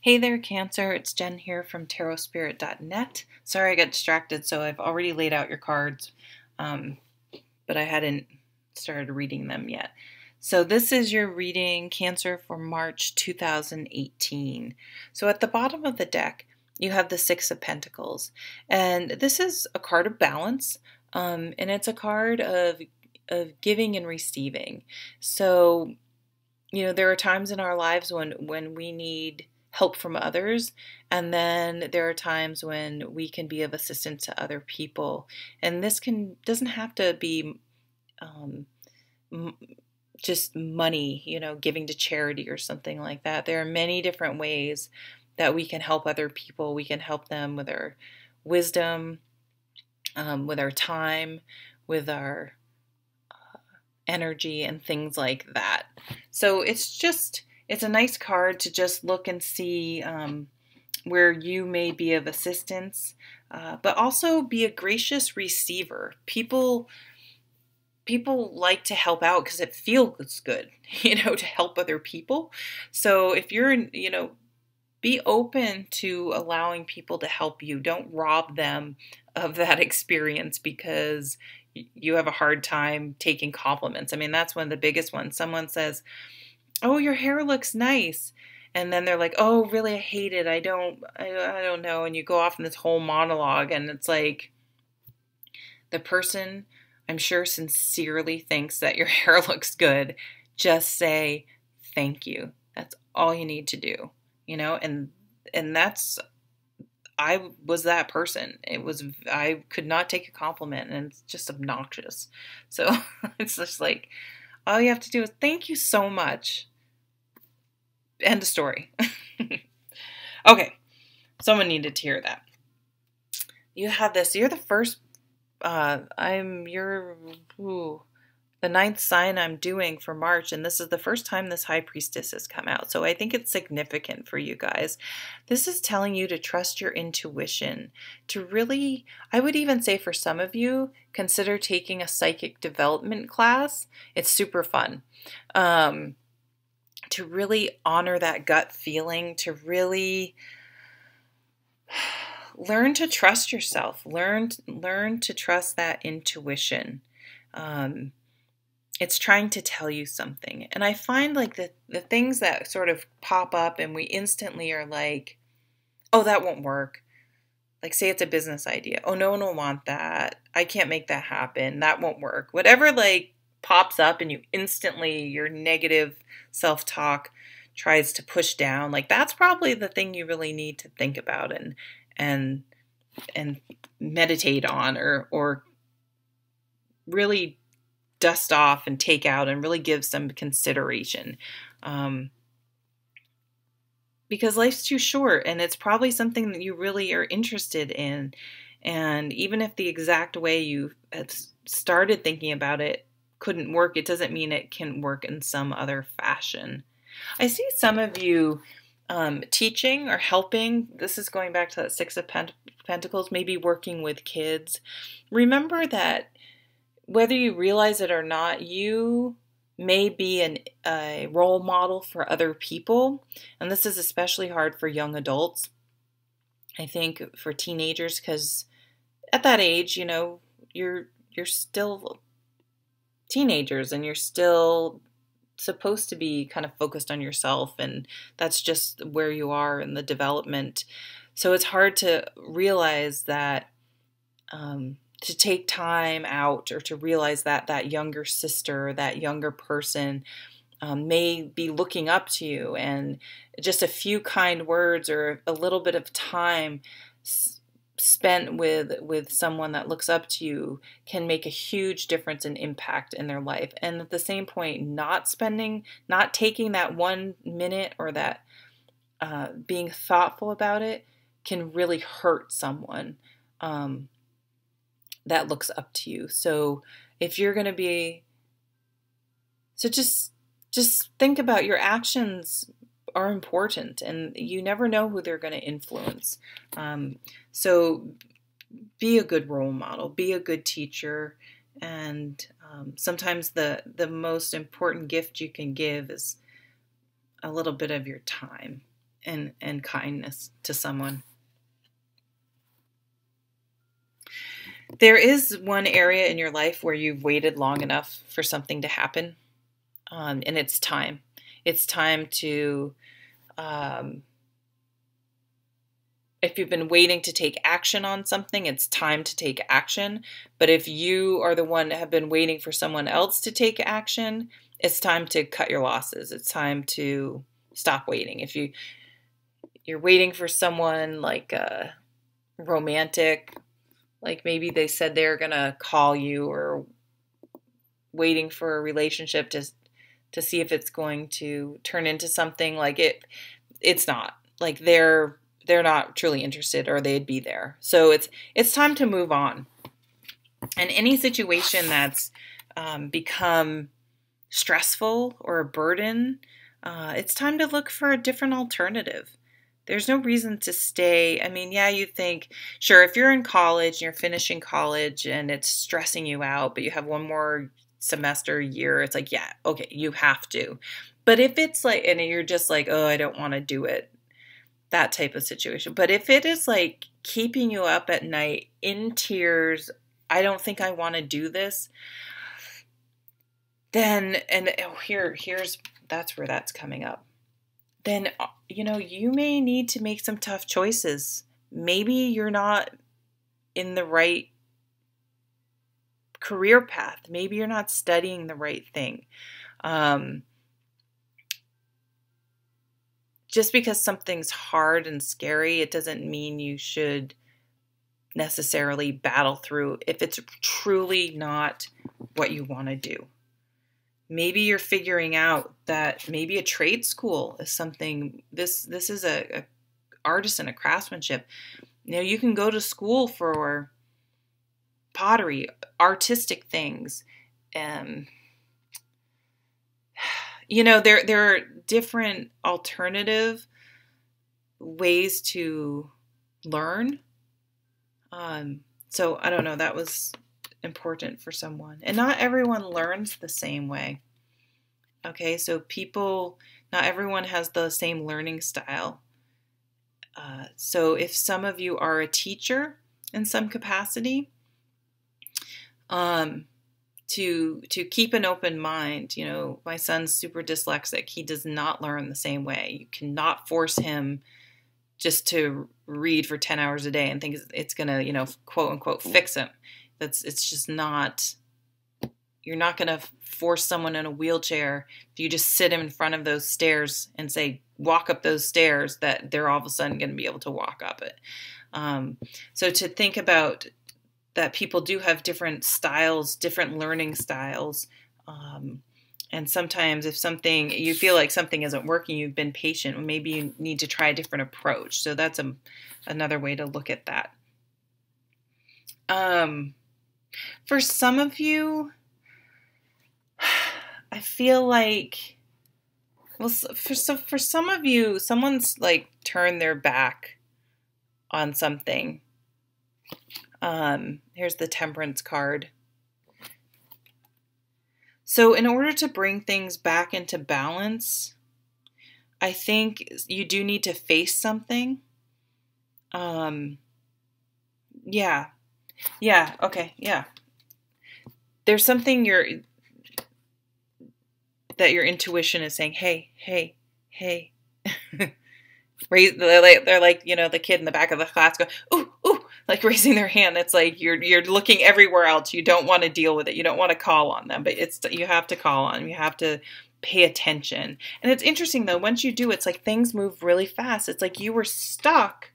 Hey there, Cancer. It's Jen here from tarotspirit.net. Sorry I got distracted, so I've already laid out your cards, um, but I hadn't started reading them yet. So this is your reading, Cancer, for March 2018. So at the bottom of the deck, you have the Six of Pentacles, and this is a card of balance, and it's a card of giving and receiving. So there are times in our lives when we need help from others, and then there are times when we can be of assistance to other people. And this doesn't have to be um, just money, giving to charity or something like that. There are many different ways that we can help other people. We can help them with our wisdom, with our time, with our energy and things like that. So it's a nice card to just look and see where you may be of assistance, but also be a gracious receiver. People like to help out because it feels good, to help other people. So if you're, be open to allowing people to help you. Don't rob them of that experience because you have a hard time taking compliments. I mean, that's one of the biggest ones. Someone says, "Oh, your hair looks nice." And then they're like, "Oh, really? I hate it. I don't know." And you go off in this whole monologue, and it's like the person, I'm sure, sincerely thinks that your hair looks good. Just say thank you. That's all you need to do, and that's, I was that person. I could not take a compliment, and it's just obnoxious. So it's just like, all you have to do is thank you so much. End of story. Okay, someone needed to hear that. You have this. You're the first. You're the ninth sign I'm doing for March, and this is the first time this High Priestess has come out. So I think it's significant for you guys. This is telling you to trust your intuition, to really, I would even say for some of you, consider taking a psychic development class. It's super fun. To really honor that gut feeling, to really learn to trust yourself, learn to trust that intuition. It's trying to tell you something. And I find like the things that sort of pop up and we instantly are like, "Oh, that won't work." Like, say it's a business idea. "Oh, no one will want that. I can't make that happen. That won't work." Whatever like pops up and you instantly, your negative self-talk tries to push down, like that's probably the thing you really need to think about and and meditate on, or really dust off and take out and really give some consideration, because life's too short, and it's probably something that you really are interested in. And even if the exact way you have started thinking about it couldn't work, it doesn't mean it can work in some other fashion. I see some of you teaching or helping. This is going back to that Six of Pentacles, maybe working with kids. Remember that whether you realize it or not, you may be a role model for other people. And this is especially hard for young adults, I think, for teenagers, because at that age, you're still teenagers and you're still supposed to be kind of focused on yourself, and that's just where you are in the development. So it's hard to realize that, to take time out, or to realize that that younger sister, that younger person may be looking up to you, and just a few kind words or a little bit of time spent with someone that looks up to you can make a huge difference and impact in their life. And at the same point, not taking that 1 minute, or that being thoughtful about it, can really hurt someone that looks up to you. So if you're going to be, so just think about your actions are important, and you never know who they're going to influence. So be a good role model, be a good teacher, and sometimes the most important gift you can give is a little bit of your time. and kindness to someone. There is one area in your life where you've waited long enough for something to happen, and it's time. It's time to, if you've been waiting to take action on something, it's time to take action. But if you are the one that have been waiting for someone else to take action, it's time to cut your losses. It's time to stop waiting. If you're waiting for someone like romantic, like maybe they said they're gonna call you, or waiting for a relationship to see if it's going to turn into something, like it's not. Like they're not truly interested, or they'd be there. So it's time to move on. And any situation that's become stressful or a burden, it's time to look for a different alternative. There's no reason to stay. I mean, yeah, you think, sure, if you're in college and you're finishing college and it's stressing you out, but you have one more semester, year, it's like, yeah, okay, you have to. But if it's like, and you're just like, oh, I don't want to do it, that type of situation. But if it is like keeping you up at night in tears, I don't think I want to do this, then, and here's, that's where that's coming up. Then, you may need to make some tough choices. Maybe you're not in the right career path. Maybe you're not studying the right thing. Just because something's hard and scary, it doesn't mean you should necessarily battle through if it's truly not what you want to do. Maybe you're figuring out that maybe a trade school is something. This is a artisan, a craftsmanship. You can go to school for pottery, artistic things. There are different alternative ways to learn. So I don't know, that was important for someone. And not everyone learns the same way. Okay, so not everyone has the same learning style. So if some of you are a teacher in some capacity, to keep an open mind. My son's super dyslexic. He does not learn the same way. You cannot force him just to read for 10 hours a day and think it's going to, quote unquote, fix him. It's just not. You're not going to force someone in a wheelchair if you just sit him in front of those stairs and say, walk up those stairs, that they're all of a sudden going to be able to walk up it. So to think about that, people do have different styles, different learning styles. And sometimes if you feel like something isn't working, you've been patient, maybe you need to try a different approach. So that's another way to look at that. For some of you, I feel like, for some of you, someone's like turned their back on something. Here's the Temperance card. So in order to bring things back into balance, I think you do need to face something. Yeah. Okay. Yeah. There's something that your intuition is saying, hey. They're like, the kid in the back of the class going, ooh, like raising their hand. It's like you're looking everywhere else. You don't want to deal with it. You don't want to call on them, but you have to call on them. You have to pay attention. And it's interesting though, once you do, it's like things move really fast. It's like you were stuck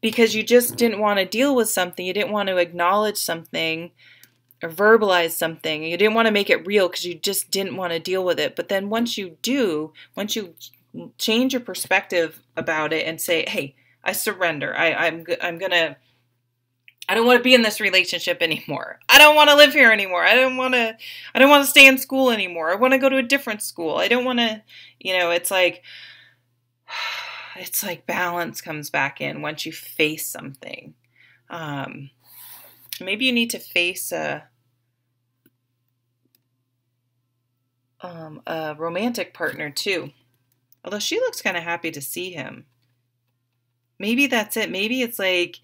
because you just didn't want to deal with something. You didn't want to acknowledge something or verbalize something. You didn't want to make it real because you just didn't want to deal with it. But then once you change your perspective about it and say, hey, I surrender. I don't want to be in this relationship anymore. I don't want to live here anymore. I don't want to stay in school anymore. I want to go to a different school. I don't want to, it's like balance comes back in once you face something. Maybe you need to face a romantic partner too. Although she looks kind of happy to see him. Maybe that's it. Maybe it's like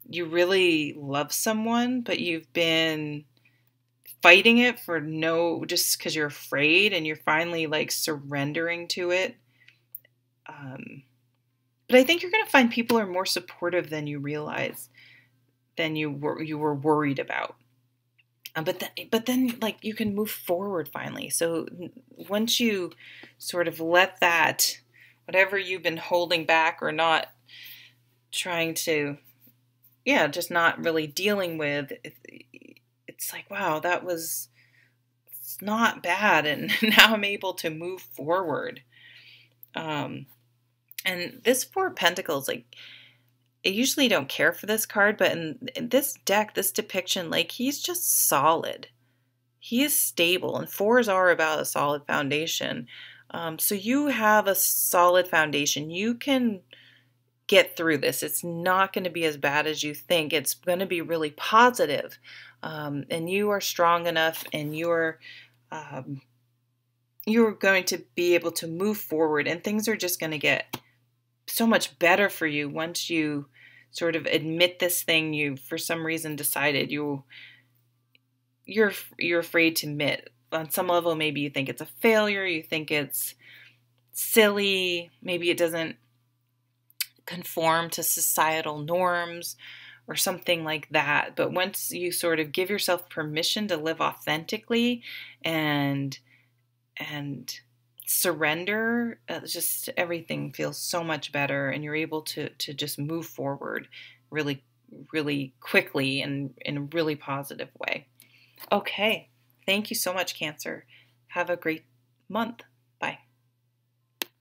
you really love someone, but you've been fighting it for just because you're afraid, and you're finally like surrendering to it. Um, but I think you're going to find people are more supportive than you realize, than you were worried about. But then, like, you can move forward finally. So once you sort of let that, whatever you've been holding back or not trying to, yeah, just not really dealing with, it's like, wow, that was it's not bad, and now I'm able to move forward. Um, and this Four of Pentacles, like, I usually don't care for this card, but in this deck, this depiction, like, he's just solid. He is stable, and fours are about a solid foundation. So you have a solid foundation. You can get through this. It's not going to be as bad as you think. It's going to be really positive. And you are strong enough, and you're going to be able to move forward, and things are just going to get so much better for you once you sort of admit this thing you for some reason decided you're afraid to admit. On some level, maybe you think it's a failure, you think it's silly, maybe it doesn't conform to societal norms or something like that. But once you sort of give yourself permission to live authentically and surrender, just everything feels so much better, and you're able to just move forward really, really quickly and in a really positive way. Okay. Thank you so much, Cancer. Have a great month.